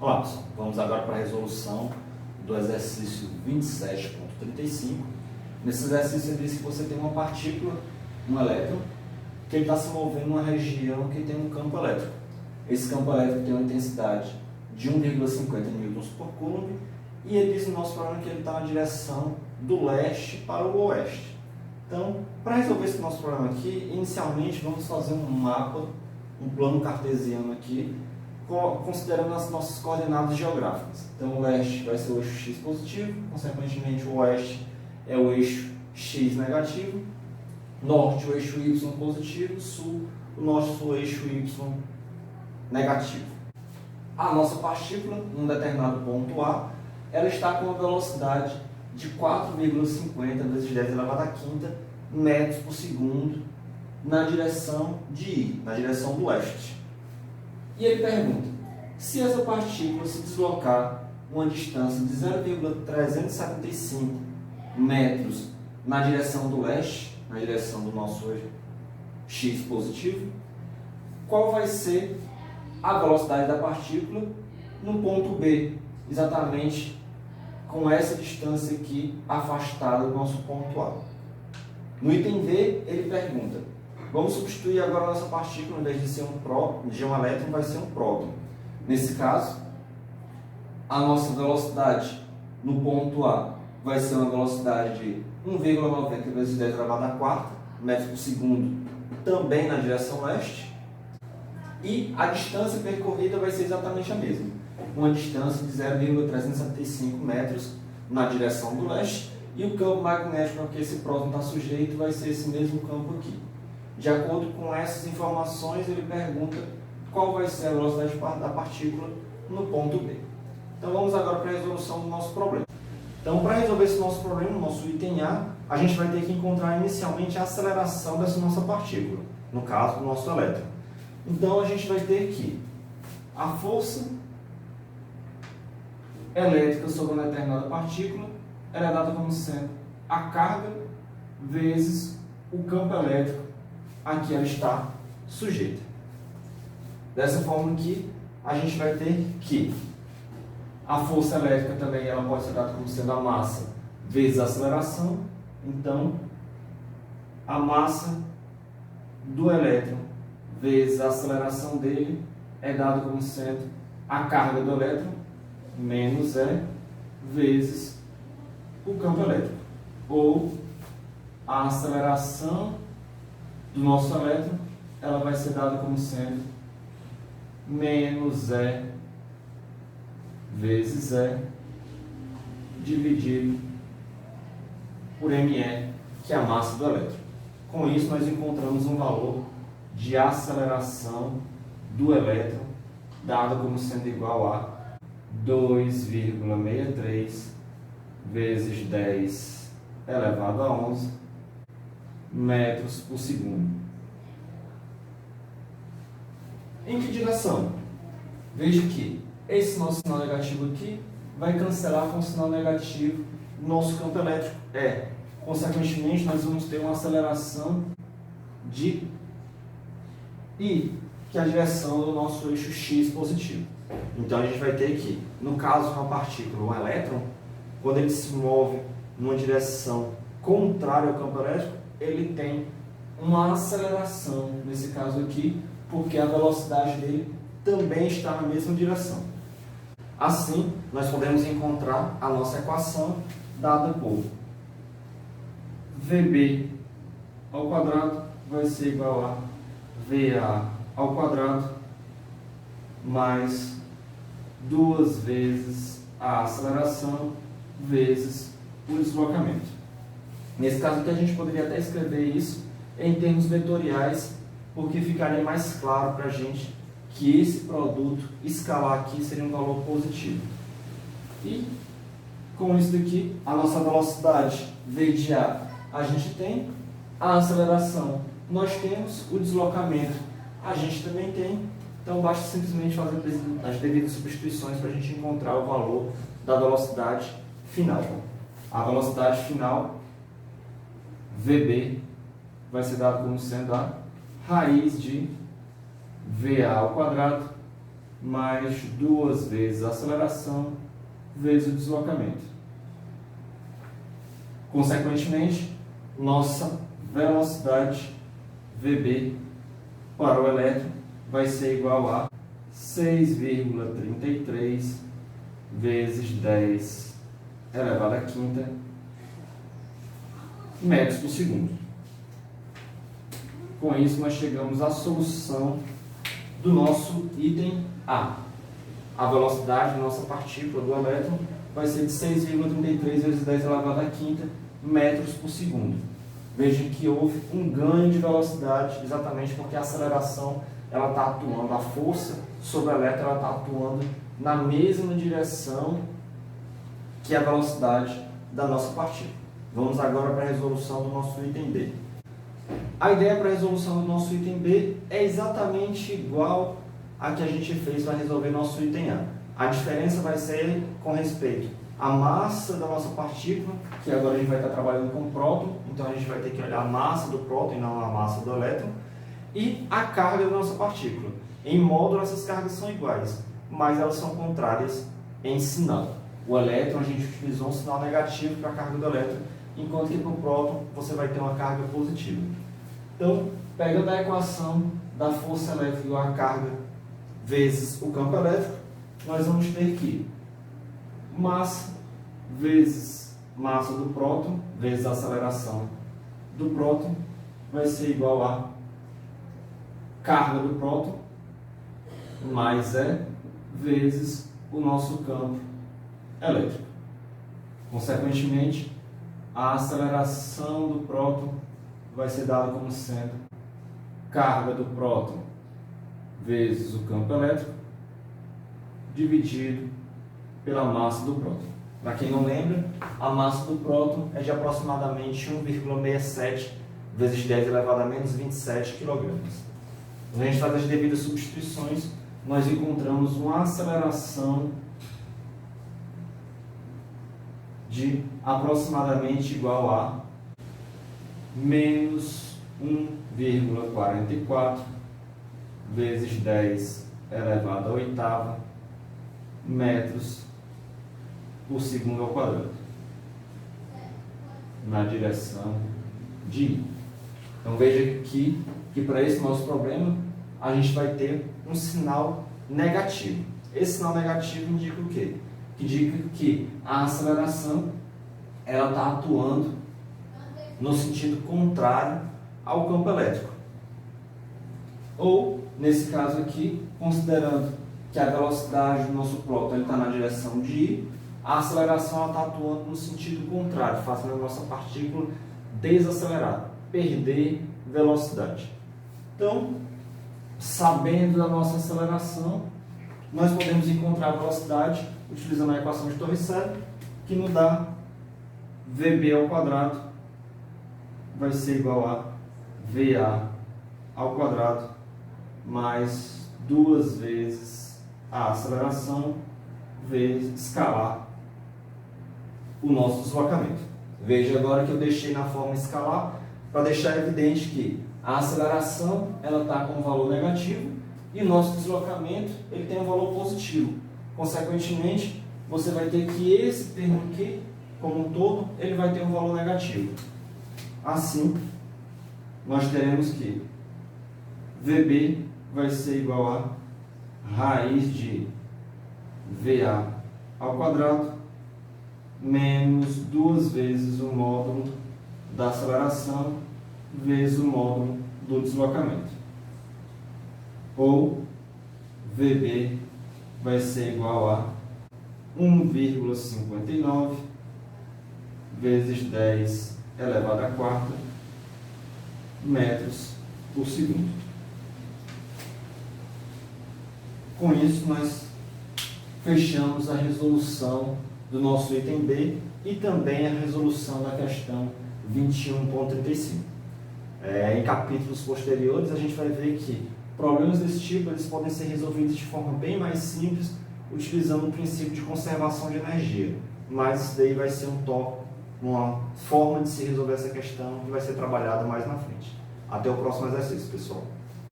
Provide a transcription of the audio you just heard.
Olá pessoal, vamos agora para a resolução do exercício 27.35. Nesse exercício ele diz que você tem uma partícula, um elétron, que ele está se movendo numa região que tem um campo elétrico. Esse campo elétrico tem uma intensidade de 1,50 newtons por coulomb e ele diz no nosso problema que ele está na direção do leste para o oeste. Então, para resolver esse nosso problema aqui, inicialmente vamos fazer um mapa, um plano cartesiano aqui, considerando as nossas coordenadas geográficas. Então, o leste vai ser o eixo x positivo, consequentemente o oeste é o eixo x negativo, norte o eixo y positivo, sul o nosso eixo y negativo. A nossa partícula, num determinado ponto A, ela está com uma velocidade de 4,50 vezes 10 elevado à quinta metros por segundo na direção de I, na direção do leste. E ele pergunta, se essa partícula se deslocar uma distância de 0,375 metros na direção do leste, na direção do nosso x positivo, qual vai ser a velocidade da partícula no ponto B, exatamente com essa distância aqui afastada do nosso ponto A. No item D, ele pergunta, vamos substituir agora a nossa partícula, em vez de ser um elétron, vai ser um próton. Nesse caso, a nossa velocidade no ponto A vai ser uma velocidade de 1,90 vezes 10 elevado à quarta metros por segundo, também na direção leste. E a distância percorrida vai ser exatamente a mesma, uma distância de 0,375 metros na direção do leste, e o campo magnético a que esse próton está sujeito vai ser esse mesmo campo aqui. De acordo com essas informações, ele pergunta qual vai ser a velocidade da partícula no ponto B. Então vamos agora para a resolução do nosso problema. Então, para resolver esse nosso problema, no nosso item A gente vai ter que encontrar inicialmente a aceleração dessa nossa partícula, no caso do nosso elétron. Então a gente vai ter que a força elétrica sobre uma determinada partícula ela é dada como sendo a carga vezes o campo elétrico a que ela está sujeita. Dessa forma aqui, a gente vai ter que a força elétrica também ela pode ser dada como sendo a massa vezes a aceleração. Então, a massa do elétron vezes a aceleração dele é dado como sendo a carga do elétron menos E vezes o campo elétrico, ou a aceleração do nosso elétron ela vai ser dada como sendo menos E vezes E dividido por ME, que é a massa do elétron. Com isso nós encontramos um valor de aceleração do elétron dado como sendo igual a 2,63 vezes 10 elevado a 11 metros por segundo. Em que direção? Veja que esse nosso sinal negativo aqui vai cancelar com o sinal negativo do nosso campo elétrico E. Consequentemente, nós vamos ter uma aceleração de I, que é a direção do nosso eixo x positivo. Então a gente vai ter que, no caso de uma partícula, um elétron, quando ele se move numa direção contrária ao campo elétrico, ele tem uma aceleração, nesse caso aqui, porque a velocidade dele também está na mesma direção. Assim, nós podemos encontrar a nossa equação dada por VB ao quadrado vai ser igual a VA ao quadrado mais 2 vezes a aceleração vezes o deslocamento. Nesse caso aqui a gente poderia até escrever isso em termos vetoriais, porque ficaria mais claro para a gente que esse produto escalar aqui seria um valor positivo. E com isso daqui, a nossa velocidade V de A gente tem, a aceleração nós temos, o deslocamento a gente também tem, então basta simplesmente fazer as devidas substituições para a gente encontrar o valor da velocidade final. A velocidade final, VB, vai ser dado como sendo a raiz de VA ao quadrado mais 2 vezes a aceleração vezes o deslocamento. Consequentemente, nossa velocidade VB para o elétron vai ser igual a 6,33 vezes 10 elevado à quinta metros por segundo. Com isso, nós chegamos à solução do nosso item A. A velocidade da nossa partícula do elétron vai ser de 6,33 vezes 10 elevado à quinta metros por segundo. Vejam que houve um ganho de velocidade exatamente porque a aceleração ela está atuando, a força sobre o elétron ela está atuando na mesma direção que a velocidade da nossa partícula. Vamos agora para a resolução do nosso item B. A ideia para a resolução do nosso item B é exatamente igual a que a gente fez para resolver nosso item A. A diferença vai ser com respeito à massa da nossa partícula, que agora a gente vai estar trabalhando com próton, então a gente vai ter que olhar a massa do próton e não a massa do elétron, e a carga da nossa partícula. Em módulo, essas cargas são iguais, mas elas são contrárias em sinal. O elétron, a gente utilizou um sinal negativo para a carga do elétron, enquanto que para o próton você vai ter uma carga positiva. Então, pegando a equação da força elétrica igual a carga vezes o campo elétrico, nós vamos ter que massa vezes massa do próton vezes a aceleração do próton vai ser igual a carga do próton mais E vezes o nosso campo elétrico. Consequentemente, a aceleração do próton vai ser dada como sendo carga do próton vezes o campo elétrico dividido pela massa do próton. Para quem não lembra, a massa do próton é de aproximadamente 1,67 vezes 10 elevado a menos 27 kg. Quando a gente faz as devidas substituições, nós encontramos uma aceleração de aproximadamente igual a menos 1,44 vezes 10 elevado à oitava metros por segundo ao quadrado, na direção de I. Então veja que para esse nosso problema, a gente vai ter um sinal negativo. Esse sinal negativo indica o quê? Indica que a aceleração ela está atuando no sentido contrário ao campo elétrico. Ou, nesse caso aqui, considerando que a velocidade do nosso próton está na direção de I, a aceleração está atuando no sentido contrário, fazendo a nossa partícula desacelerar, perder velocidade. Então, sabendo da nossa aceleração, nós podemos encontrar a velocidade utilizando a equação de Torricelli, que nos dá VB ao quadrado vai ser igual a VA ao quadrado mais 2 vezes a aceleração vezes escalar o nosso deslocamento. Veja agora que eu deixei na forma escalar para deixar evidente que a aceleração ela está com um valor negativo e o nosso deslocamento ele tem um valor positivo. Consequentemente, você vai ter que esse termo aqui, como um todo, ele vai ter um valor negativo. Assim, nós teremos que VB vai ser igual a raiz de VA ao quadrado menos 2 vezes o módulo da aceleração vezes o módulo do deslocamento. Ou VB vai ser igual a 1,59 vezes 10 elevado à quarta metros por segundo. Com isso, nós fechamos a resolução do nosso item B e também a resolução da questão 21.35. Em capítulos posteriores, a gente vai ver que problemas desse tipo eles podem ser resolvidos de forma bem mais simples, utilizando o princípio de conservação de energia. Mas isso daí vai ser uma forma de se resolver essa questão que vai ser trabalhada mais na frente. Até o próximo exercício, pessoal.